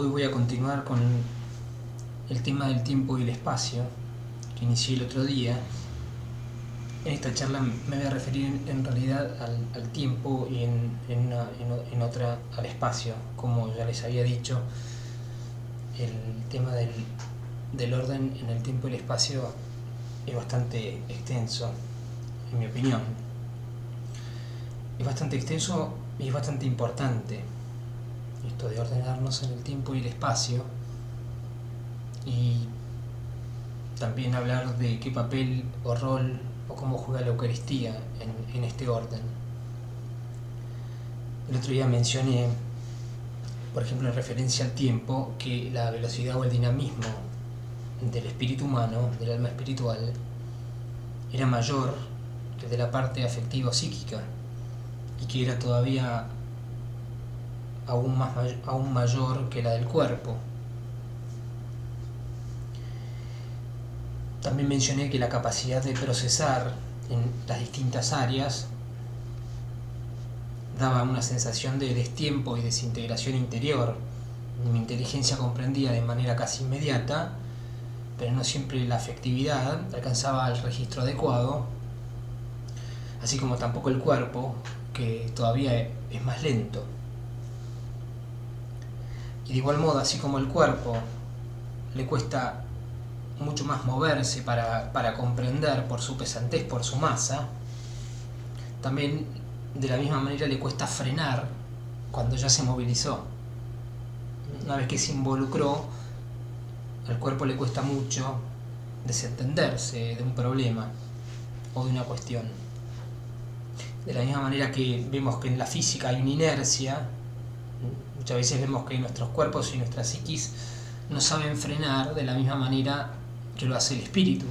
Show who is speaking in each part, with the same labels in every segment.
Speaker 1: Hoy voy a continuar con el tema del tiempo y el espacio que inicié el otro día. En esta charla me voy a referir en realidad al tiempo y en otra al espacio. Como ya les había dicho, el tema del orden en el tiempo y el espacio es bastante extenso, en mi opinión. Es bastante extenso y es bastante importante esto de ordenarnos en el tiempo y el espacio, y también hablar de qué papel o rol o cómo juega la Eucaristía en este orden. El otro día mencioné, por ejemplo, en referencia al tiempo, que la velocidad o el dinamismo del espíritu humano, del alma espiritual, era mayor que de la parte afectiva o psíquica, y que era todavía aún mayor que la del cuerpo. También mencioné que la capacidad de procesar en las distintas áreas daba una sensación de destiempo y desintegración interior. Mi inteligencia comprendía de manera casi inmediata, pero no siempre la afectividad alcanzaba el registro adecuado, así como tampoco el cuerpo, que todavía es más lento. Y de igual modo, así como el cuerpo le cuesta mucho más moverse para comprender por su pesantez, por su masa, también de la misma manera le cuesta frenar cuando ya se movilizó. Una vez que se involucró, al cuerpo le cuesta mucho desentenderse de un problema o de una cuestión. De la misma manera que vemos que en la física hay una inercia, muchas veces vemos que nuestros cuerpos y nuestra psiquis no saben frenar de la misma manera que lo hace el espíritu.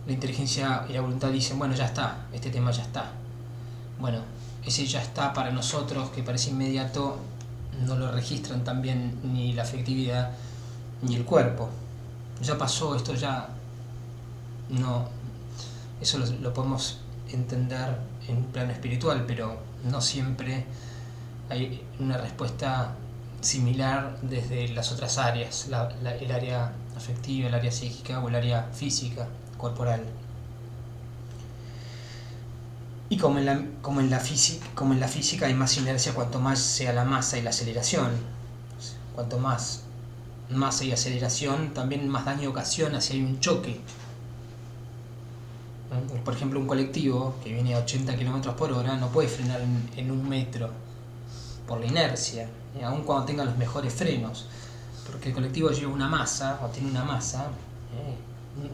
Speaker 1: La inteligencia y la voluntad dicen, bueno, ya está, este tema ya está. Bueno, ese ya está para nosotros, que parece inmediato, no lo registran también ni la afectividad ni el cuerpo. Ya pasó, esto ya no. Eso lo podemos entender en un plano espiritual, pero no siempre hay una respuesta similar desde las otras áreas, el área afectiva, el área psíquica o el área física, corporal. Y como en la física hay más inercia cuanto más sea la masa y la aceleración. Cuanto más masa y aceleración, también más daño ocasiona si hay un choque. Por ejemplo, un colectivo que viene a 80 km por hora no puede frenar en un metro por la inercia, aun cuando tenga los mejores frenos, porque el colectivo lleva una masa, o tiene una masa,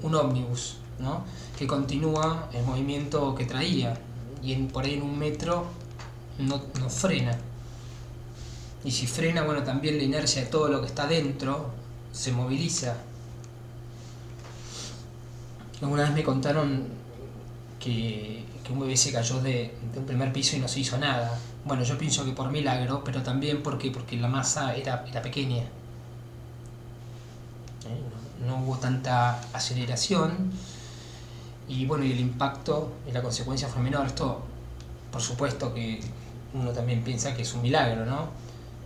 Speaker 1: un ómnibus, ¿no?, que continúa el movimiento que traía, y por ahí en un metro no frena. Y si frena, bueno, también la inercia de todo lo que está dentro se moviliza. Alguna vez me contaron que un bebé se cayó de un primer piso y no se hizo nada. Bueno, yo pienso que por milagro, pero también porque la masa era pequeña. No hubo tanta aceleración, y bueno, y el impacto y la consecuencia fue menor. Esto, por supuesto que uno también piensa que es un milagro, ¿no?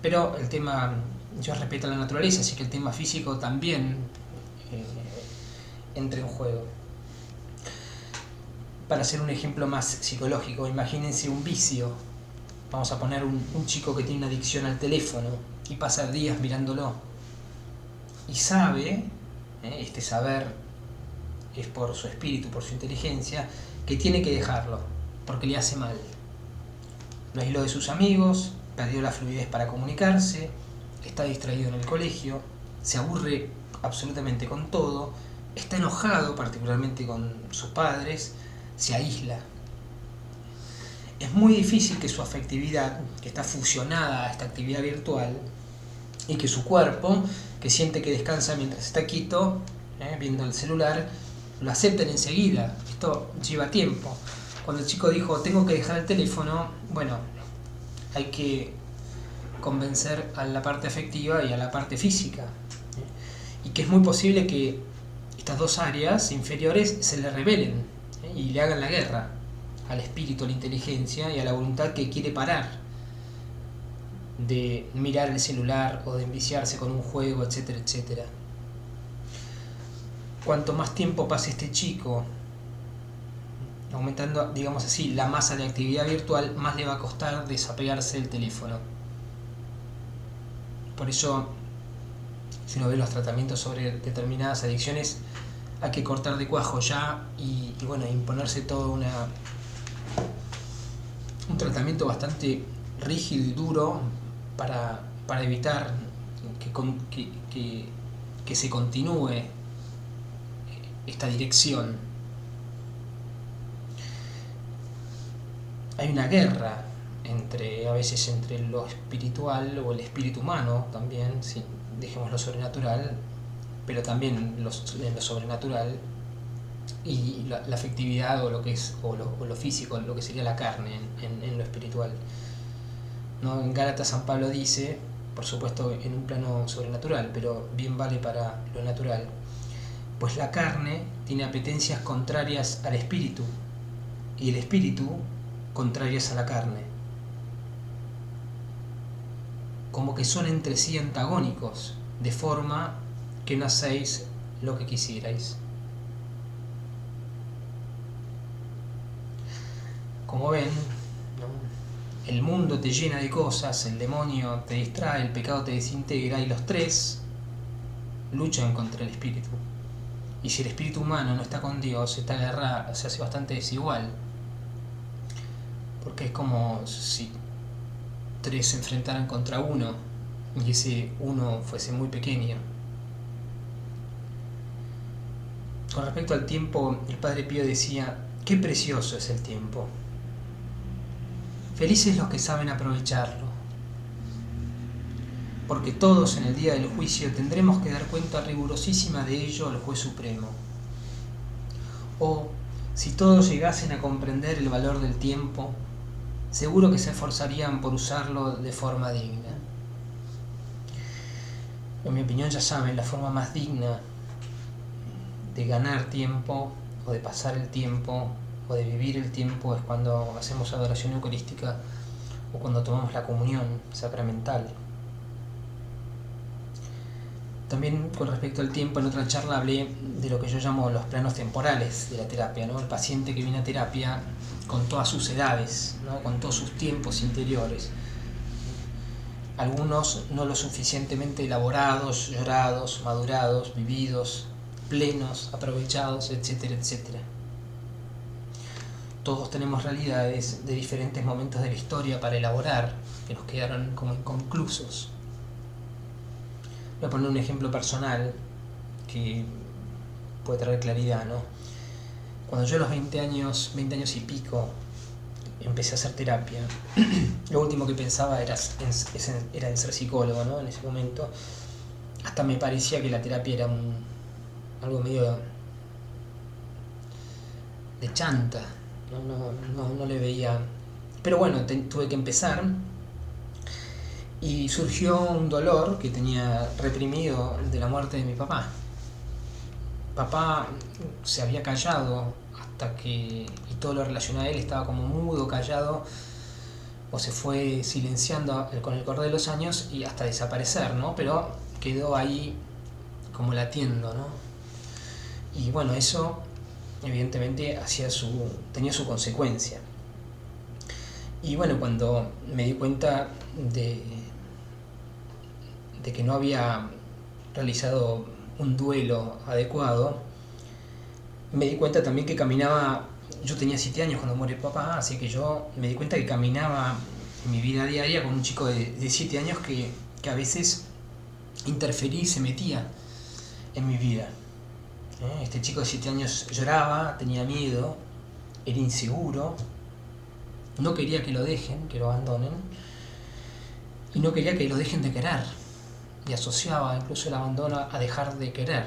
Speaker 1: Pero el tema, yo respeto la naturaleza, así que el tema físico también entra en juego. Para hacer un ejemplo más psicológico, imagínense un vicio. Vamos a poner un chico que tiene una adicción al teléfono y pasa días mirándolo. Y sabe, este saber es por su espíritu, por su inteligencia, que tiene que dejarlo, porque le hace mal. Lo aisló de sus amigos, perdió la fluidez para comunicarse, está distraído en el colegio, se aburre absolutamente con todo, está enojado particularmente con sus padres, se aísla. Es muy difícil que su afectividad, que está fusionada a esta actividad virtual, y que su cuerpo, que siente que descansa mientras está quieto, viendo el celular, lo acepten enseguida. Esto lleva tiempo. Cuando el chico dijo, tengo que dejar el teléfono, bueno, hay que convencer a la parte afectiva y a la parte física. Y que es muy posible que estas dos áreas inferiores se le rebelen y le hagan la guerra al espíritu, a la inteligencia y a la voluntad que quiere parar. de mirar el celular o de enviciarse con un juego, etcétera, etcétera. Cuanto más tiempo pase este chico aumentando, digamos así, la masa de actividad virtual, más le va a costar desapegarse del teléfono. Por eso, si uno ve los tratamientos sobre determinadas adicciones, hay que cortar de cuajo ya y bueno, imponerse todo un tratamiento bastante rígido y duro para evitar que se continúe esta dirección. Hay una guerra a veces entre lo espiritual o el espíritu humano también, sí, dejemos lo sobrenatural, pero también en lo sobrenatural y la afectividad o lo que es o lo físico, lo que sería la carne en lo espiritual, ¿no? En Gálatas San Pablo dice, por supuesto en un plano sobrenatural, pero bien vale para lo natural, pues la carne tiene apetencias contrarias al espíritu y el espíritu contrarias a la carne, como que son entre sí antagónicos, de forma que no hacéis lo que quisierais. Como ven, ¿no? El mundo te llena de cosas, el demonio te distrae, el pecado te desintegra, y los tres luchan contra el espíritu. Y si el espíritu humano no está con Dios, esta guerra se hace bastante desigual, porque es como si tres se enfrentaran contra uno y ese uno fuese muy pequeño. Con respecto al tiempo, el Padre Pío decía: qué precioso es el tiempo. Felices los que saben aprovecharlo, porque todos en el día del juicio tendremos que dar cuenta rigurosísima de ello al Juez Supremo. O, si todos llegasen a comprender el valor del tiempo, seguro que se esforzarían por usarlo de forma digna. En mi opinión, ya saben, la forma más digna de ganar tiempo o de pasar el tiempo o de vivir el tiempo es cuando hacemos adoración eucarística o cuando tomamos la comunión sacramental. También con respecto al tiempo, en otra charla hablé de lo que yo llamo los planos temporales de la terapia, ¿no? El paciente que viene a terapia con todas sus edades, ¿no? Con todos sus tiempos interiores. Algunos no lo suficientemente elaborados, llorados, madurados, vividos, plenos, aprovechados, etcétera, etcétera. Todos tenemos realidades de diferentes momentos de la historia para elaborar, que nos quedaron como inconclusos. Voy a poner un ejemplo personal que puede traer claridad, ¿no? Cuando yo a los 20 años y pico, empecé a hacer terapia, lo último que pensaba era en ser psicólogo, ¿no? En ese momento, hasta me parecía que la terapia era algo medio de chanta, no le veía. Pero bueno, tuve que empezar. Y surgió un dolor que tenía reprimido de la muerte de mi papá. Papá se había callado hasta que, y todo lo relacionado a él estaba como mudo, callado, o se fue silenciando con el correr de los años y hasta desaparecer, ¿no? Pero quedó ahí como latiendo, ¿no? Y bueno, eso evidentemente tenía su consecuencia. Y bueno, cuando me di cuenta de que no había realizado un duelo adecuado, me di cuenta también que caminaba. Yo tenía 7 años cuando muere papá, así que yo me di cuenta que caminaba en mi vida diaria con un chico de 7 años que a veces interfería y se metía en mi vida. Este chico de 7 años lloraba, tenía miedo, era inseguro, no quería que lo dejen, que lo abandonen, y no quería que lo dejen de querer, y asociaba incluso el abandono a dejar de querer,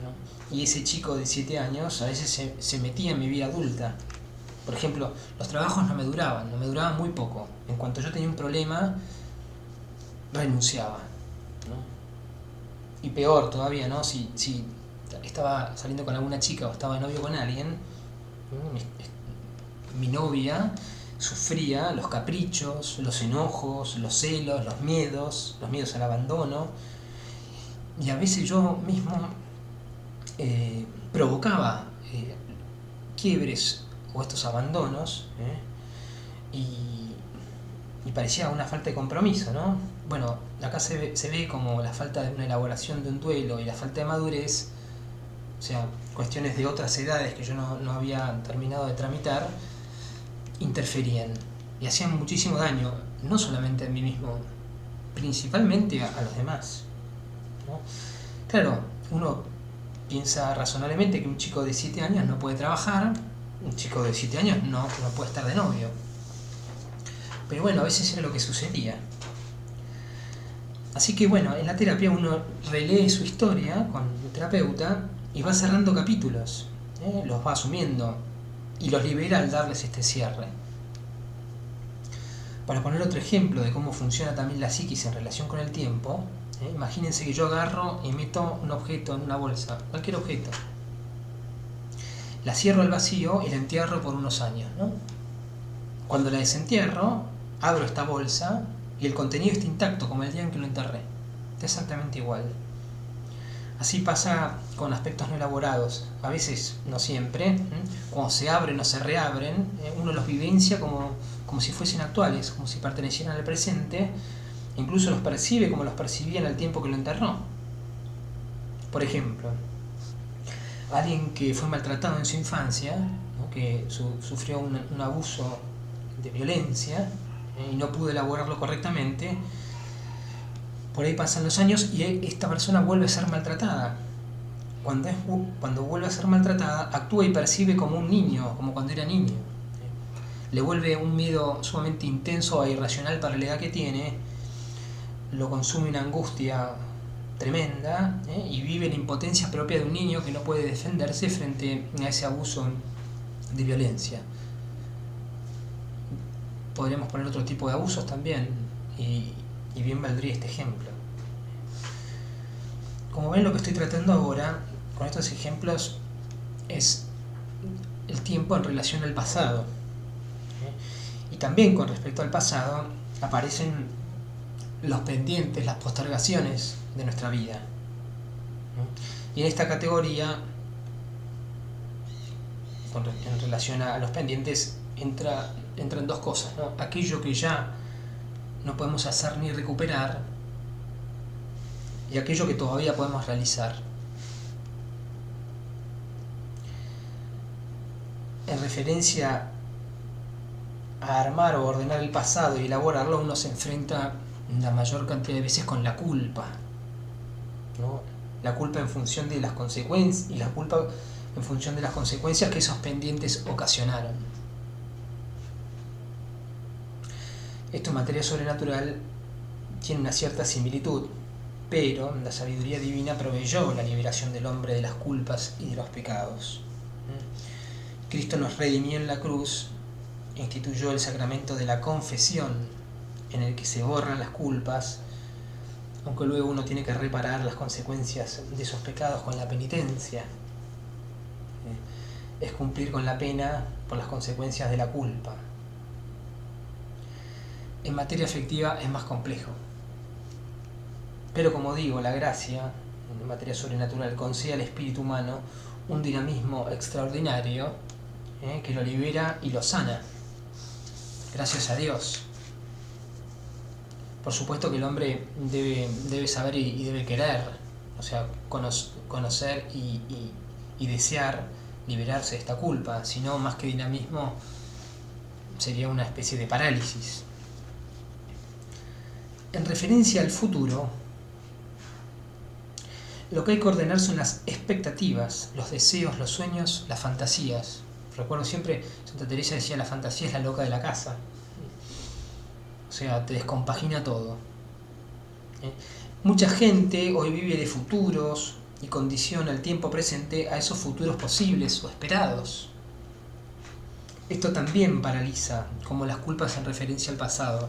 Speaker 1: ¿no? Y ese chico de 7 años a veces se metía en mi vida adulta. Por ejemplo, los trabajos no me duraban muy poco. En cuanto yo tenía un problema, renunciaba, ¿no? Y peor todavía, ¿no? Si estaba saliendo con alguna chica o estaba de novio con alguien, mi novia sufría los caprichos, los enojos, los celos, los miedos al abandono, y a veces yo mismo provocaba quiebres o estos abandonos, y parecía una falta de compromiso, ¿no? Bueno, acá se ve como la falta de una elaboración de un duelo y la falta de madurez, o sea, cuestiones de otras edades que yo no había terminado de tramitar, interferían y hacían muchísimo daño, no solamente a mí mismo, principalmente a los demás, ¿no? Claro, uno piensa razonablemente que un chico de 7 años no puede trabajar, un chico de 7 años no puede estar de novio. Pero bueno, a veces era lo que sucedía. Así que bueno, en la terapia uno relee su historia con el terapeuta y va cerrando capítulos, los va asumiendo y los libera al darles este cierre. Para poner otro ejemplo de cómo funciona también la psiquis en relación con el tiempo, imagínense que yo agarro y meto un objeto en una bolsa, cualquier objeto. La cierro al vacío y la entierro por unos años, ¿no? Cuando la desentierro, abro esta bolsa y el contenido está intacto como el día en que lo enterré. Está exactamente igual. Así pasa con aspectos no elaborados. A veces, no siempre, cuando se abren o se reabren, uno los vivencia como si fuesen actuales, como si pertenecieran al presente, e incluso los percibe como los percibía en el tiempo que lo enterró. Por ejemplo, alguien que fue maltratado en su infancia, ¿no? Que sufrió un abuso de violencia y no pudo elaborarlo correctamente, por ahí pasan los años y esta persona vuelve a ser maltratada. Cuando vuelve a ser maltratada, actúa y percibe como un niño, como cuando era niño. Le vuelve un miedo sumamente intenso e irracional para la edad que tiene, lo consume una angustia tremenda, y vive la impotencia propia de un niño que no puede defenderse frente a ese abuso de violencia. Podríamos poner otro tipo de abusos también, y bien valdría este ejemplo. Como ven, lo que estoy tratando ahora con estos ejemplos es el tiempo en relación al pasado. Y también con respecto al pasado aparecen los pendientes, las postergaciones de nuestra vida. Y en esta categoría, en relación a los pendientes, entran dos cosas, ¿no? Aquello que ya no podemos hacer ni recuperar, y aquello que todavía podemos realizar. En referencia a armar o ordenar el pasado y elaborarlo, uno se enfrenta la mayor cantidad de veces con la culpa, ¿no? La culpa en función de las consecuencias, y la culpa en función de las consecuencias que esos pendientes ocasionaron. Esto en materia sobrenatural tiene una cierta similitud, pero la sabiduría divina proveyó la liberación del hombre de las culpas y de los pecados. Cristo nos redimió en la cruz, instituyó el sacramento de la confesión, en el que se borran las culpas, aunque luego uno tiene que reparar las consecuencias de esos pecados con la penitencia. Es cumplir con la pena por las consecuencias de la culpa. En materia afectiva es más complejo. Pero como digo, la gracia, en materia sobrenatural, concede al espíritu humano un dinamismo extraordinario, que lo libera y lo sana. Gracias a Dios. Por supuesto que el hombre debe saber y debe querer, o sea, conocer y desear liberarse de esta culpa, si no, más que dinamismo, sería una especie de parálisis. En referencia al futuro, lo que hay que ordenar son las expectativas, los deseos, los sueños, las fantasías. Recuerdo siempre, Santa Teresa decía, la fantasía es la loca de la casa. O sea, te descompagina todo. Mucha gente hoy vive de futuros y condiciona el tiempo presente a esos futuros posibles o esperados. Esto también paraliza, como las culpas en referencia al pasado.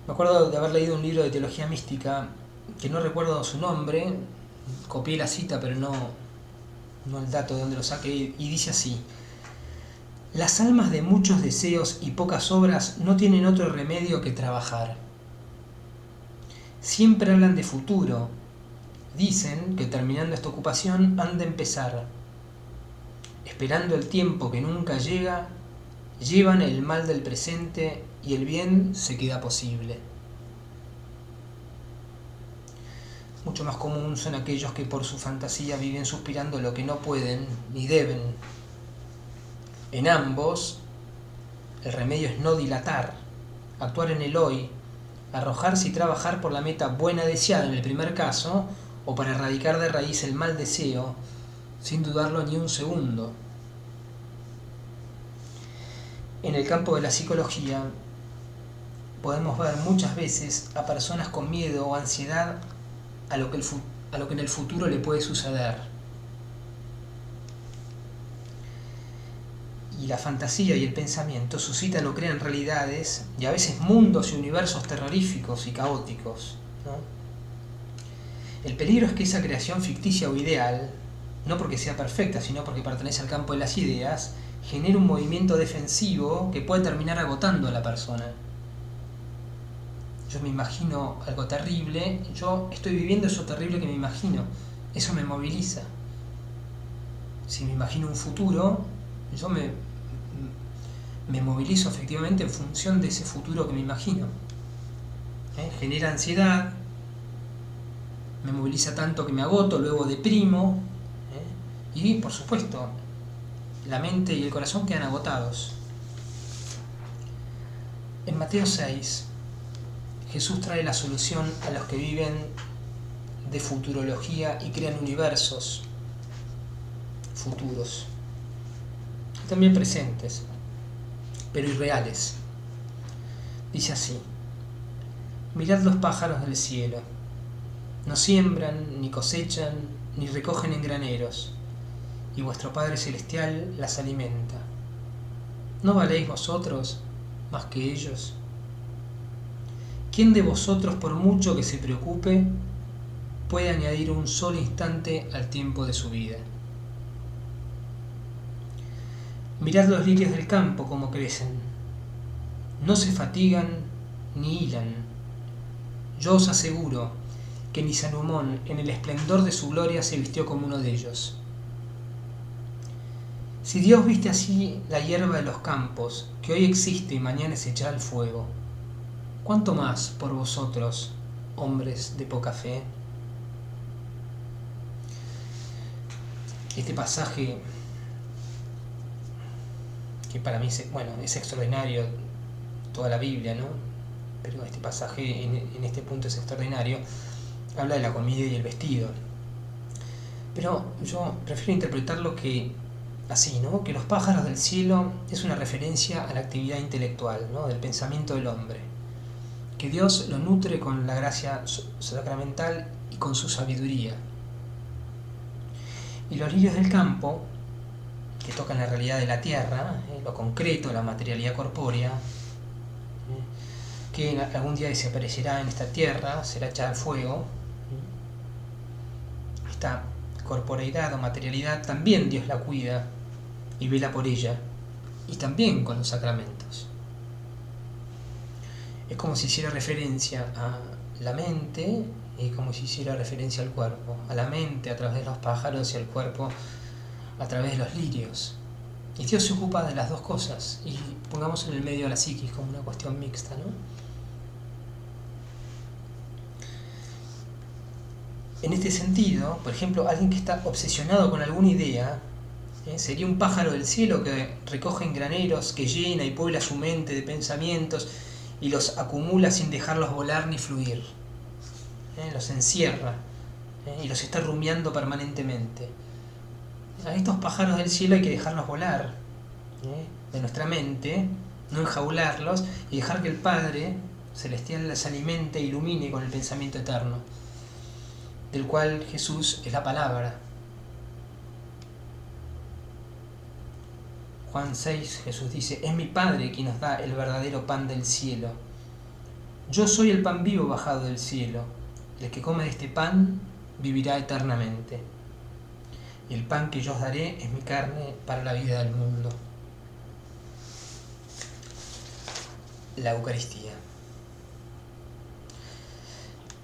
Speaker 1: Me acuerdo de haber leído un libro de teología mística, que no recuerdo su nombre, copié la cita pero no el dato de dónde lo saqué, y dice así: Las almas de muchos deseos y pocas obras no tienen otro remedio que trabajar. Siempre hablan de futuro. Dicen que terminando esta ocupación han de empezar. Esperando el tiempo que nunca llega, llevan el mal del presente y el bien se queda posible. Mucho más común son aquellos que por su fantasía viven suspirando lo que no pueden ni deben. En ambos, el remedio es no dilatar, actuar en el hoy, arrojarse y trabajar por la meta buena deseada en el primer caso, o para erradicar de raíz el mal deseo, sin dudarlo ni un segundo. En el campo de la psicología, podemos ver muchas veces a personas con miedo o ansiedad a lo que en el futuro le puede suceder. Y la fantasía y el pensamiento suscitan o crean realidades y a veces mundos y universos terroríficos y caóticos, ¿no? El peligro es que esa creación ficticia o ideal, no porque sea perfecta, sino porque pertenece al campo de las ideas, genere un movimiento defensivo que puede terminar agotando a la persona. Yo me imagino algo terrible, yo estoy viviendo eso terrible que me imagino, eso me moviliza. Si me imagino un futuro, yo me movilizo efectivamente en función de ese futuro que me imagino. Genera ansiedad, me moviliza tanto que me agoto, luego deprimo, y por supuesto, la mente y el corazón quedan agotados. En Mateo 6, Jesús trae la solución a los que viven de futurología y crean universos futuros, también presentes, pero irreales. Dice así: mirad los pájaros del cielo, no siembran, ni cosechan, ni recogen en graneros, y vuestro Padre Celestial las alimenta. ¿No valéis vosotros más que ellos? ¿Quién de vosotros, por mucho que se preocupe, puede añadir un solo instante al tiempo de su vida? Mirad los lirios del campo como crecen. No se fatigan ni hilan. Yo os aseguro que ni Salomón, en el esplendor de su gloria, se vistió como uno de ellos. Si Dios viste así la hierba de los campos, que hoy existe y mañana es echada al fuego, ¿cuánto más por vosotros, hombres de poca fe? Este pasaje, que para mí es extraordinario, toda la Biblia, ¿no? Pero este pasaje en este punto es extraordinario, habla de la comida y el vestido. Pero yo prefiero interpretarlo así, ¿no? Que los pájaros del cielo es una referencia a la actividad intelectual, ¿no? Del pensamiento del hombre. Que Dios lo nutre con la gracia sacramental y con su sabiduría. Y los lirios del campo, que tocan la realidad de la tierra, lo concreto, la materialidad corpórea, que algún día desaparecerá en esta tierra, será echada al fuego. Esta corporeidad o materialidad también Dios la cuida y vela por ella, y también con los sacramentos. Es como si hiciera referencia a la mente y como si hiciera referencia al cuerpo, a la mente a través de los pájaros y al cuerpo a través de los lirios. Y Dios se ocupa de las dos cosas, y pongamos en el medio a la psiquis como una cuestión mixta, ¿no? En este sentido, por ejemplo, alguien que está obsesionado con alguna idea, sería un pájaro del cielo que recoge en graneros, que llena y puebla su mente de pensamientos y los acumula sin dejarlos volar ni fluir. Los encierra y los está rumiando permanentemente. A estos pájaros del cielo hay que dejarlos volar de nuestra mente, no enjaularlos, y dejar que el Padre Celestial les alimente e ilumine con el pensamiento eterno, del cual Jesús es la palabra. Juan 6, Jesús dice: es mi Padre quien nos da el verdadero pan del cielo. Yo soy el pan vivo bajado del cielo. El que come de este pan vivirá eternamente. Y el pan que yo os daré es mi carne para la vida del mundo. la Eucaristía.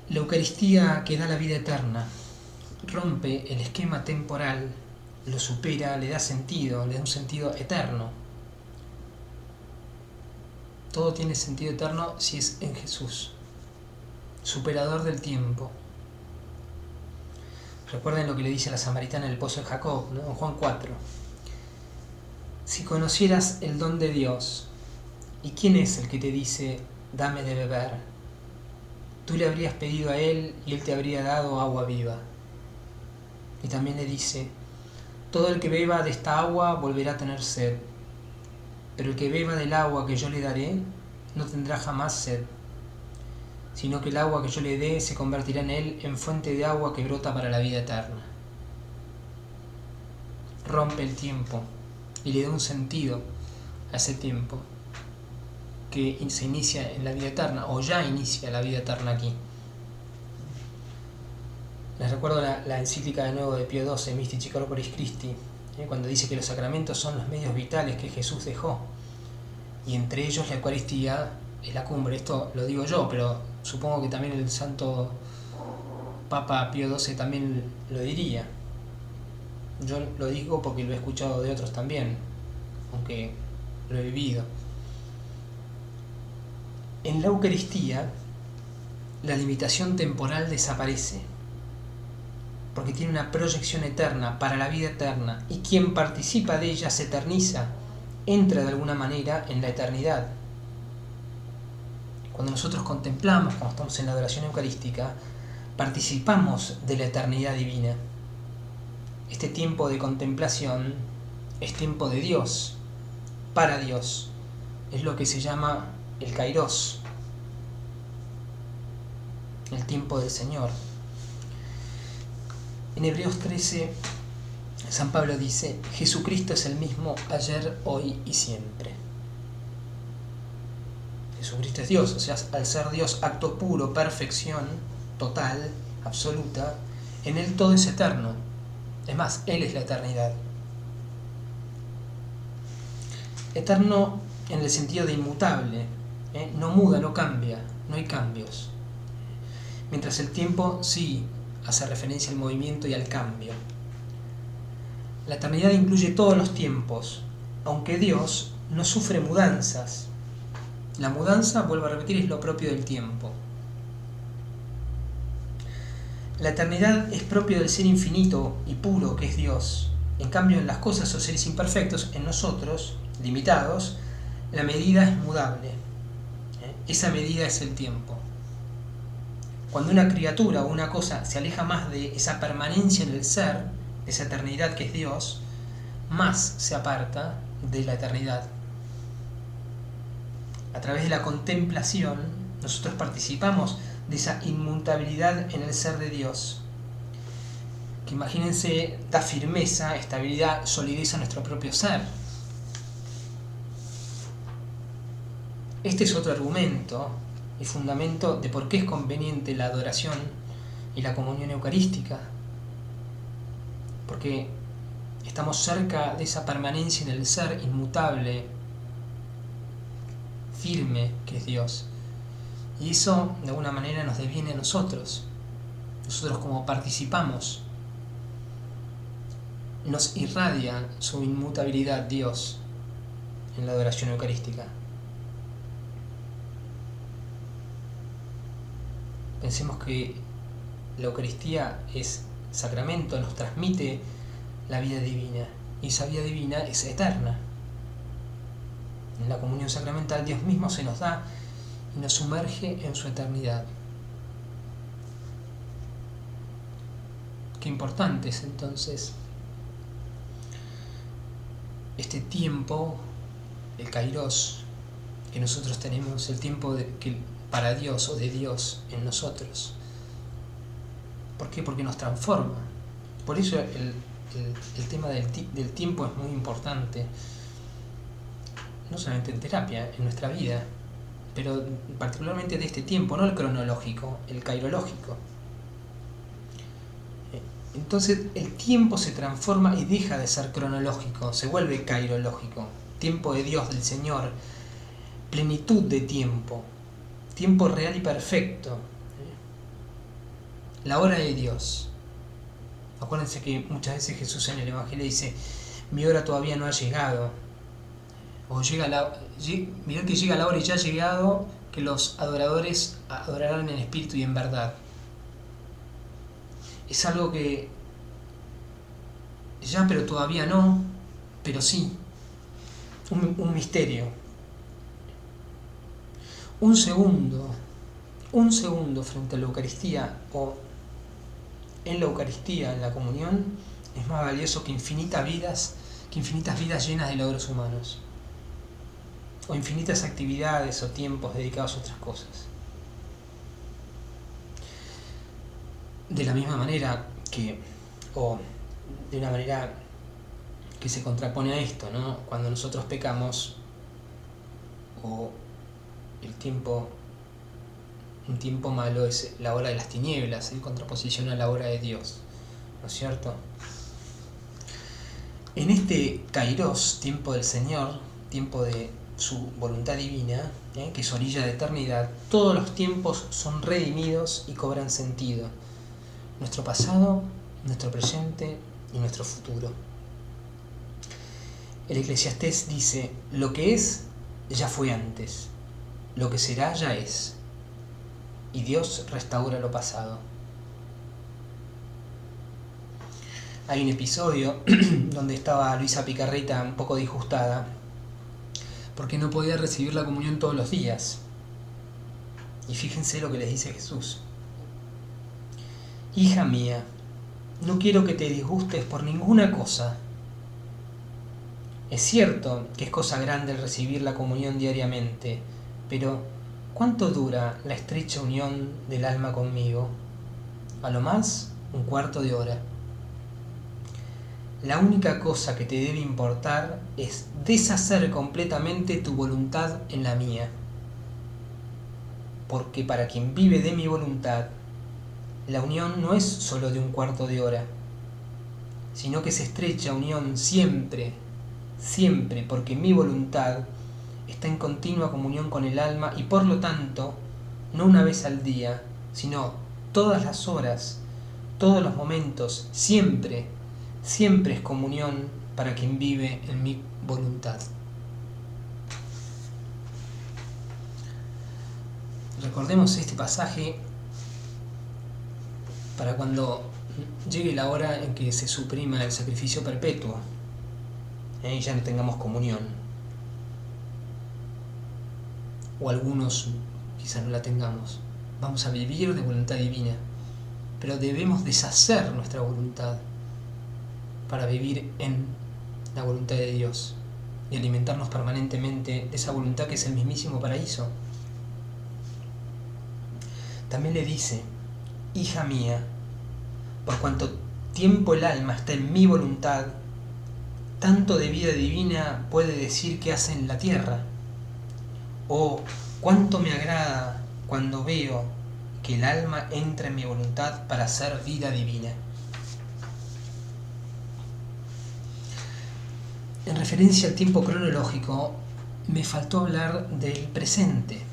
Speaker 1: La Eucaristía que da la vida eterna rompe el esquema temporal, lo supera, le da un sentido eterno. Todo tiene sentido eterno si es en Jesús, superador del tiempo. Recuerden lo que le dice a la samaritana en el pozo de Jacob, ¿no? En Juan 4. Si conocieras el don de Dios, ¿y quién es el que te dice, dame de beber? Tú le habrías pedido a él y él te habría dado agua viva. Y también le dice, todo el que beba de esta agua volverá a tener sed, pero el que beba del agua que yo le daré no tendrá jamás sed, sino que el agua que yo le dé se convertirá en él en fuente de agua que brota para la vida eterna. Rompe el tiempo y le da un sentido a ese tiempo que se inicia en la vida eterna, o ya inicia la vida eterna aquí. Les recuerdo la encíclica de nuevo de Pío XII, Mystici Corporis Christi, cuando dice que los sacramentos son los medios vitales que Jesús dejó, y entre ellos la Eucaristía es la cumbre. Esto lo digo yo, pero supongo que también el santo Papa Pío XII también lo diría. Yo lo digo porque lo he escuchado de otros también, aunque lo he vivido. En la Eucaristía, la limitación temporal desaparece, porque tiene una proyección eterna para la vida eterna, y quien participa de ella se eterniza, entra de alguna manera en la eternidad. Cuando nosotros contemplamos, cuando estamos en la adoración eucarística, participamos de la eternidad divina. Este tiempo de contemplación es tiempo de Dios, para Dios. Es lo que se llama el Kairos, el tiempo del Señor. En Hebreos 13, San Pablo dice, Jesucristo es el mismo ayer, hoy y siempre. Jesucristo es Dios, o sea, al ser Dios, acto puro, perfección, total, absoluta, en Él todo es eterno. Es más, Él es la eternidad. Eterno en el sentido de inmutable, no muda, no cambia, no hay cambios. Mientras el tiempo sí hace referencia al movimiento y al cambio. La eternidad incluye todos los tiempos, aunque Dios no sufre mudanzas. La mudanza, vuelvo a repetir, es lo propio del tiempo. La eternidad es propio del ser infinito y puro que es Dios. En cambio, en las cosas o seres imperfectos, en nosotros, limitados, la medida es mudable. Esa medida es el tiempo. Cuando una criatura o una cosa se aleja más de esa permanencia en el ser, de esa eternidad que es Dios, más se aparta de la eternidad. A través de la contemplación, nosotros participamos de esa inmutabilidad en el ser de Dios, que imagínense da firmeza, estabilidad, solidez a nuestro propio ser. Este es otro argumento y fundamento de por qué es conveniente la adoración y la comunión eucarística, porque estamos cerca de esa permanencia en el ser inmutable, firme, que es Dios. Y eso, de alguna manera, nos deviene a nosotros. Nosotros, como participamos, nos irradia su inmutabilidad Dios en la adoración eucarística. Pensemos que la Eucaristía es sacramento, nos transmite la vida divina, y esa vida divina es eterna. En la comunión sacramental Dios mismo se nos da y nos sumerge en su eternidad. Qué importante es entonces este tiempo, el Kairos, que nosotros tenemos, el tiempo para Dios o de Dios en nosotros. ¿Por qué? Porque nos transforma. Por eso el tema del tiempo es muy importante, no solamente en terapia, en nuestra vida, pero particularmente de este tiempo, no el cronológico, el kairológico. Entonces el tiempo se transforma y deja de ser cronológico, se vuelve kairológico, tiempo de Dios, del Señor, plenitud de tiempo, tiempo real y perfecto. La hora de Dios. Acuérdense que muchas veces Jesús en el Evangelio dice, mi hora todavía no ha llegado. O mirad que llega la hora y ya ha llegado, que los adoradores adorarán en espíritu y en verdad. Es algo que ya, pero todavía no, pero sí. Un misterio. Un segundo frente a la Eucaristía o en la Eucaristía, en la comunión, es más valioso que infinitas vidas llenas de logros humanos, o infinitas actividades o tiempos dedicados a otras cosas. De la misma manera que, o de una manera que se contrapone a esto, ¿no? Cuando nosotros pecamos, o un tiempo malo es la hora de las tinieblas, en contraposición a la hora de Dios, ¿no es cierto? En este Kairos, tiempo del Señor, tiempo de su voluntad divina, que es orilla de eternidad, todos los tiempos son redimidos y cobran sentido. Nuestro pasado, nuestro presente y nuestro futuro. El Eclesiastés dice, lo que es, ya fue antes, lo que será, ya es, y Dios restaura lo pasado. Hay un episodio donde estaba Luisa Picarreta un poco disgustada porque no podía recibir la comunión todos los días. Y fíjense lo que les dice Jesús. Hija mía, no quiero que te disgustes por ninguna cosa. Es cierto que es cosa grande el recibir la comunión diariamente, pero ¿cuánto dura la estrecha unión del alma conmigo? A lo más, un cuarto de hora. La única cosa que te debe importar es deshacer completamente tu voluntad en la mía. Porque para quien vive de mi voluntad, la unión no es solo de un cuarto de hora, sino que se estrecha unión siempre, siempre, porque mi voluntad está en continua comunión con el alma y por lo tanto, no una vez al día, sino todas las horas, todos los momentos, siempre, siempre es comunión para quien vive en mi voluntad. Recordemos este pasaje para cuando llegue la hora en que se suprima el sacrificio perpetuo y ya no tengamos comunión. O algunos quizá no la tengamos. Vamos a vivir de voluntad divina, pero debemos deshacer nuestra voluntad para vivir en la voluntad de Dios y alimentarnos permanentemente de esa voluntad que es el mismísimo paraíso. También le dice, hija mía, por cuanto tiempo el alma está en mi voluntad, tanto de vida divina puede decir que hace en la tierra. Oh, cuánto me agrada cuando veo que el alma entra en mi voluntad para hacer vida divina. En referencia al tiempo cronológico, me faltó hablar del presente.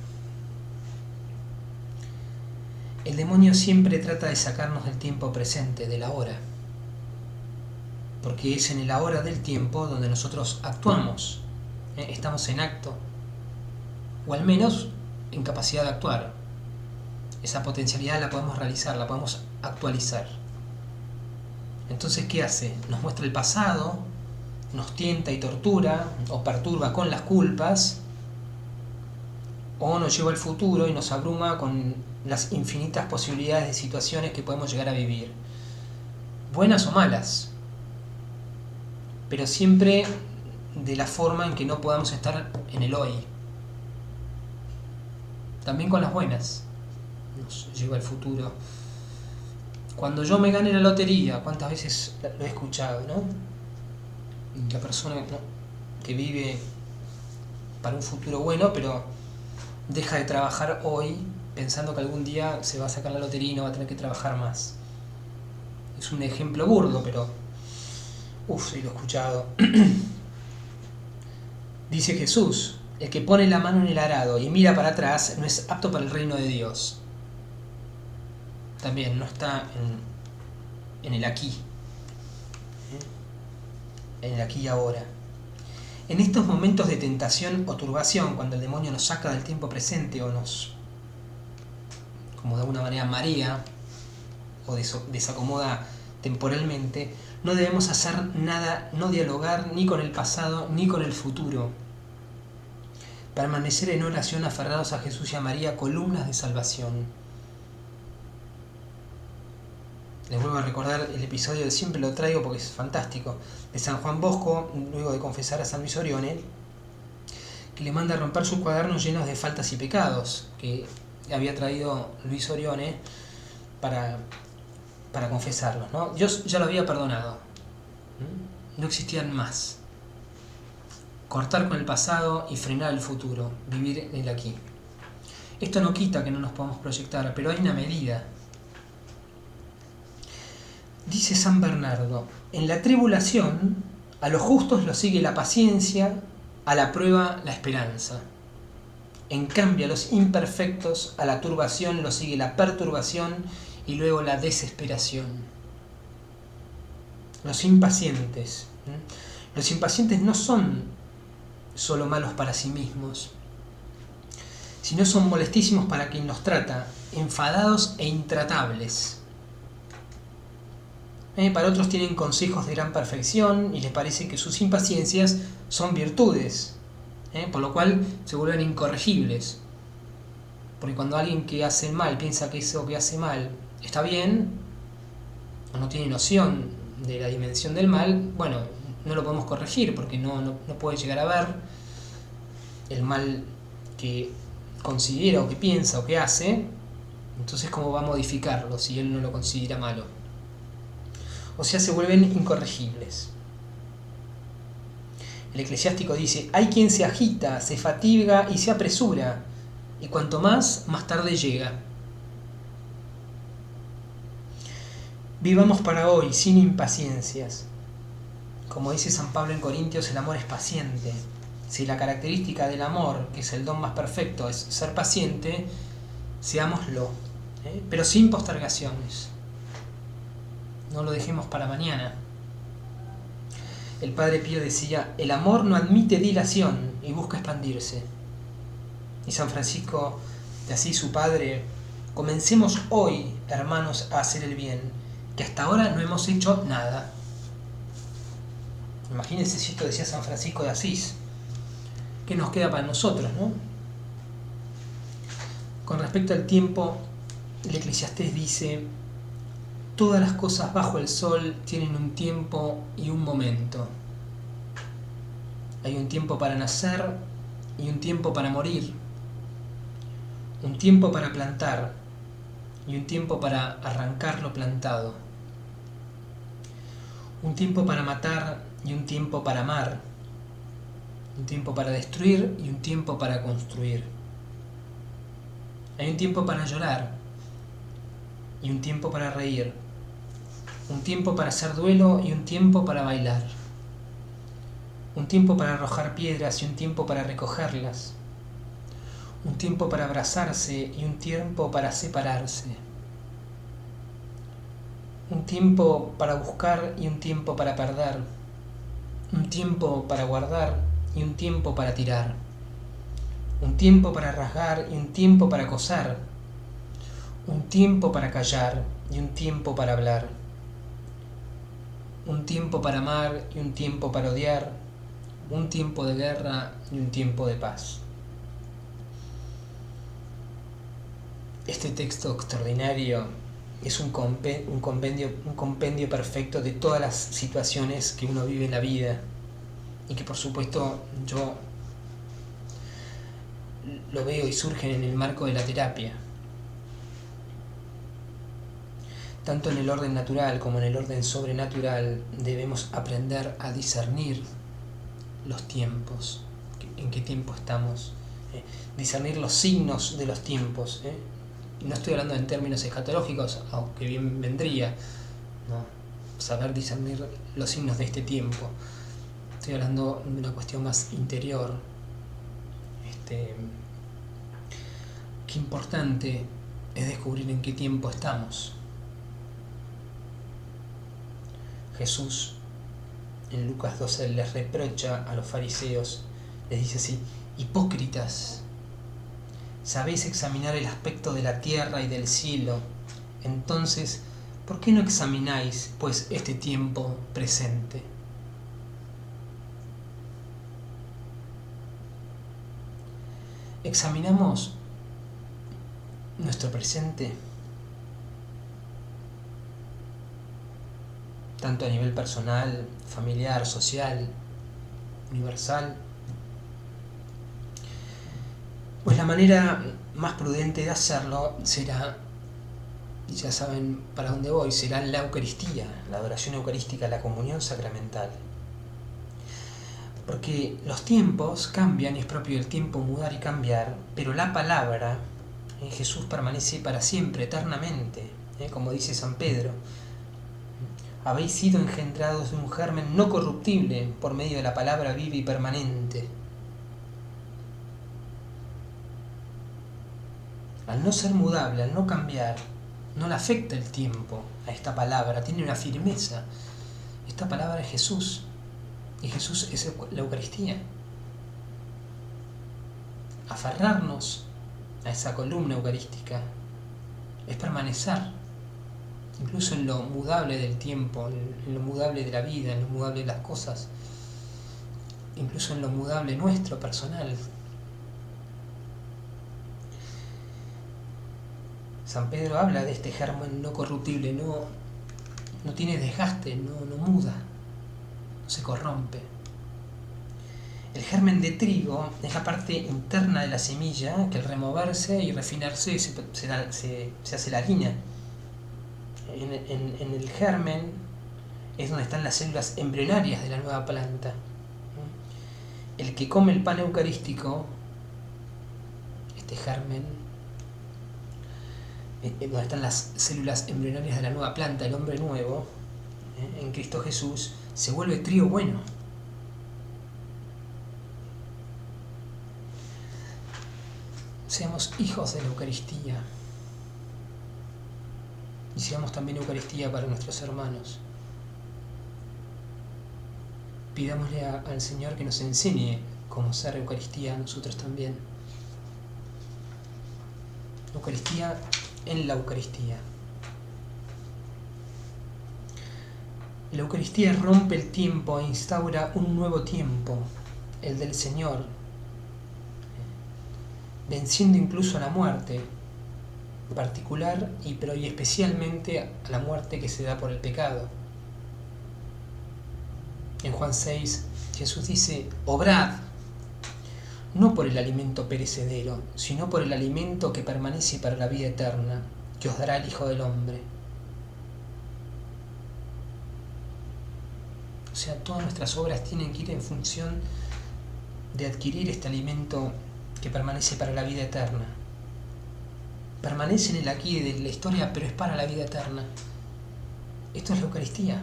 Speaker 1: El demonio siempre trata de sacarnos del tiempo presente, de la hora, porque es en el ahora del tiempo donde nosotros actuamos, estamos en acto, o al menos en capacidad de actuar. Esa potencialidad la podemos realizar, la podemos actualizar. Entonces, ¿qué hace? Nos muestra el pasado, nos tienta y tortura o perturba con las culpas, o nos lleva al futuro y nos abruma con las infinitas posibilidades de situaciones que podemos llegar a vivir, buenas o malas, pero siempre de la forma en que no podamos estar en el hoy. También con las buenas nos lleva al futuro. Cuando yo me gane la lotería, ¿cuántas veces lo he escuchado, no? La persona que vive para un futuro bueno, pero deja de trabajar hoy pensando que algún día se va a sacar la lotería y no va a tener que trabajar más. Es un ejemplo burdo, pero sí lo he escuchado. Dice Jesús, El que pone la mano en el arado y mira para atrás no es apto para el reino de Dios. También no está en el aquí, en el aquí y ahora. En estos momentos de tentación o turbación, cuando el demonio nos saca del tiempo presente o nos, como de alguna manera, marea o desacomoda temporalmente, no debemos hacer nada, no dialogar ni con el pasado ni con el futuro. Permanecer en oración aferrados a Jesús y a María, columnas de salvación. Les vuelvo a recordar el episodio, siempre lo traigo porque es fantástico, de San Juan Bosco, luego de confesar a San Luis Orione, que le manda a romper sus cuadernos llenos de faltas y pecados que había traído Luis Orione para confesarlos, ¿no? Dios ya lo había perdonado, no existían más. Cortar con el pasado y frenar el futuro, vivir el aquí. Esto no quita que no nos podamos proyectar, pero hay una medida. Dice San Bernardo, en la tribulación a los justos los sigue la paciencia, a la prueba la esperanza. En cambio a los imperfectos a la turbación los sigue la perturbación y luego la desesperación. Los impacientes no son solo malos para sí mismos, sino son molestísimos para quien los trata, enfadados e intratables. Para otros tienen consejos de gran perfección y les parece que sus impaciencias son virtudes, por lo cual se vuelven incorregibles. Porque cuando alguien que hace mal piensa que eso que hace mal está bien, o no tiene noción de la dimensión del mal, bueno, no lo podemos corregir porque no puede llegar a ver el mal que considera o que piensa o que hace. Entonces, ¿cómo va a modificarlo si él no lo considera malo? O sea, se vuelven incorregibles. El eclesiástico dice, hay quien se agita, se fatiga y se apresura, y cuanto más tarde llega. Vivamos para hoy, sin impaciencias. Como dice San Pablo en Corintios, el amor es paciente. Si la característica del amor, que es el don más perfecto, es ser paciente, seámoslo, pero sin postergaciones. No lo dejemos para mañana. El Padre Pío decía, el amor no admite dilación y busca expandirse. Y San Francisco de Asís, su padre, comencemos hoy, hermanos, a hacer el bien, que hasta ahora no hemos hecho nada. Imagínense si esto decía San Francisco de Asís. ¿Qué nos queda para nosotros, no? Con respecto al tiempo, el Eclesiastés dice, todas las cosas bajo el sol tienen un tiempo y un momento. Hay un tiempo para nacer y un tiempo para morir. Un tiempo para plantar y un tiempo para arrancar lo plantado. Un tiempo para matar y un tiempo para amar. Un tiempo para destruir y un tiempo para construir. Hay un tiempo para llorar y un tiempo para reír. Un tiempo para hacer duelo y un tiempo para bailar. Un tiempo para arrojar piedras y un tiempo para recogerlas. Un tiempo para abrazarse y un tiempo para separarse. Un tiempo para buscar y un tiempo para perder. Un tiempo para guardar y un tiempo para tirar. Un tiempo para rasgar y un tiempo para coser. Un tiempo para callar y un tiempo para hablar. Un tiempo para amar y un tiempo para odiar, un tiempo de guerra y un tiempo de paz. Este texto extraordinario es un compendio perfecto de todas las situaciones que uno vive en la vida y que por supuesto yo lo veo y surgen en el marco de la terapia. Tanto en el orden natural como en el orden sobrenatural debemos aprender a discernir los tiempos, en qué tiempo estamos, discernir los signos de los tiempos. No estoy hablando en términos escatológicos, aunque bien vendría, ¿no? Saber discernir los signos de este tiempo. Estoy hablando de una cuestión más interior, Qué importante es descubrir en qué tiempo estamos. Jesús en Lucas 12 les reprocha a los fariseos, les dice así: hipócritas, sabéis examinar el aspecto de la tierra y del cielo, entonces, ¿por qué no examináis, pues, este tiempo presente? ¿Examinamos nuestro presente? Tanto a nivel personal, familiar, social, universal. Pues la manera más prudente de hacerlo será, ya saben para dónde voy, será la Eucaristía, la adoración eucarística, la comunión sacramental. Porque los tiempos cambian y es propio del tiempo mudar y cambiar, pero la palabra en Jesús permanece para siempre, eternamente, como dice San Pedro. Habéis sido engendrados de un germen no corruptible por medio de la palabra viva y permanente. Al no ser mudable, al no cambiar, no le afecta el tiempo a esta palabra, tiene una firmeza. Esta palabra es Jesús, y Jesús es la Eucaristía. Aferrarnos a esa columna eucarística es permanecer, incluso en lo mudable del tiempo, en lo mudable de la vida, en lo mudable de las cosas, incluso en lo mudable nuestro, personal. San Pedro habla de este germen no corruptible, no tiene desgaste, no muda, no se corrompe. El germen de trigo es la parte interna de la semilla que al removerse y refinarse se hace la harina. En el germen es donde están las células embrionarias de la nueva planta. El que come el pan eucarístico, este germen, donde están las células embrionarias de la nueva planta, el hombre nuevo, en Cristo Jesús, se vuelve trigo bueno. Seamos hijos de la Eucaristía y seamos también Eucaristía para nuestros hermanos. Pidámosle al Señor que nos enseñe cómo ser Eucaristía a nosotros también. Eucaristía en la Eucaristía. La Eucaristía rompe el tiempo e instaura un nuevo tiempo, el del Señor, venciendo incluso a la muerte, en particular pero y especialmente a la muerte que se da por el pecado. En Juan 6, Jesús dice: obrad, no por el alimento perecedero, sino por el alimento que permanece para la vida eterna, que os dará el Hijo del Hombre. O sea, todas nuestras obras tienen que ir en función de adquirir este alimento que permanece para la vida eterna. Permanece en el aquí de la historia, pero es para la vida eterna. Esto es la Eucaristía,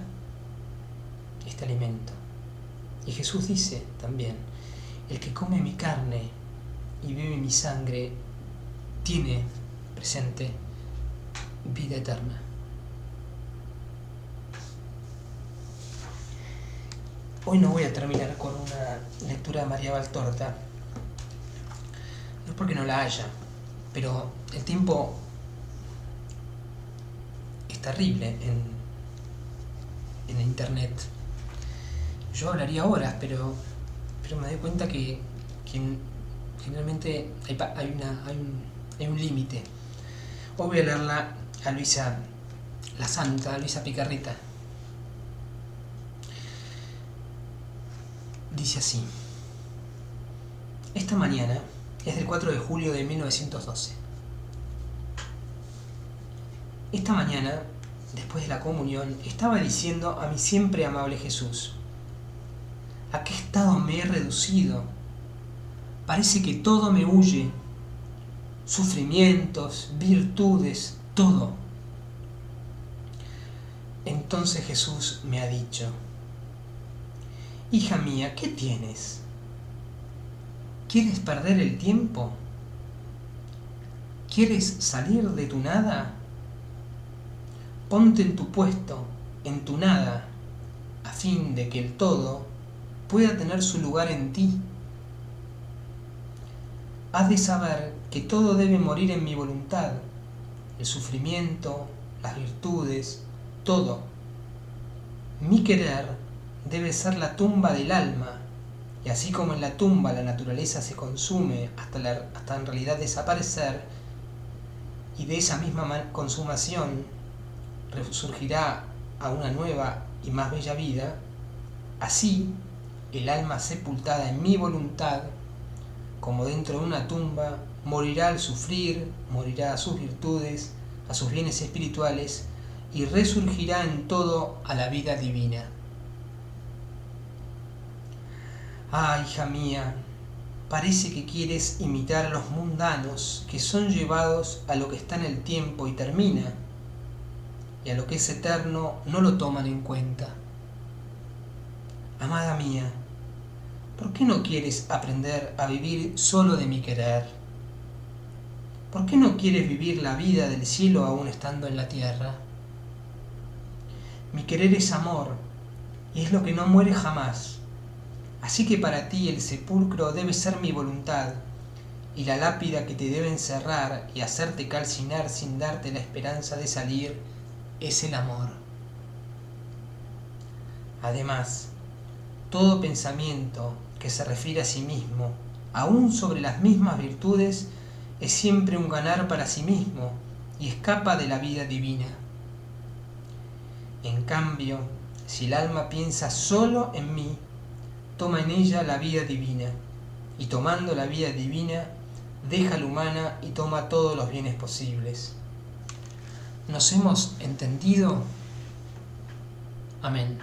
Speaker 1: este alimento. Y Jesús dice también: el que come mi carne y bebe mi sangre tiene presente vida eterna. Hoy no voy a terminar con una lectura de María Valtorta, no es porque no la haya, pero el tiempo es terrible en internet. Yo hablaría horas, pero me doy cuenta que generalmente hay un límite. Hoy voy a leerla a Luisa, la santa Luisa Picarreta. Dice así: esta mañana es del 4 de julio de 1912. Esta mañana, después de la comunión, estaba diciendo a mi siempre amable Jesús: ¿a qué estado me he reducido? Parece que todo me huye, sufrimientos, virtudes, todo. Entonces Jesús me ha dicho: hija mía, ¿qué tienes? ¿Quieres perder el tiempo? ¿Quieres salir de tu nada? Ponte en tu puesto, en tu nada, a fin de que el todo pueda tener su lugar en ti. Has de saber que todo debe morir en mi voluntad, el sufrimiento, las virtudes, todo. Mi querer debe ser la tumba del alma, y así como en la tumba la naturaleza se consume hasta en realidad desaparecer, y de esa misma consumación resurgirá a una nueva y más bella vida, así el alma sepultada en mi voluntad, como dentro de una tumba, morirá al sufrir, morirá a sus virtudes, a sus bienes espirituales, y resurgirá en todo a la vida divina. Ah, hija mía, parece que quieres imitar a los mundanos que son llevados a lo que está en el tiempo y termina, y a lo que es eterno no lo toman en cuenta. Amada mía, ¿por qué no quieres aprender a vivir solo de mi querer? ¿Por qué no quieres vivir la vida del cielo aún estando en la tierra? Mi querer es amor, y es lo que no muere jamás. Así que para ti el sepulcro debe ser mi voluntad, y la lápida que te debe encerrar y hacerte calcinar sin darte la esperanza de salir es el amor. Además, todo pensamiento que se refiere a sí mismo, aún sobre las mismas virtudes, es siempre un ganar para sí mismo y escapa de la vida divina. En cambio, si el alma piensa solo en mí, toma en ella la vida divina, y tomando la vida divina, deja la humana y toma todos los bienes posibles. ¿Nos hemos entendido? Amén.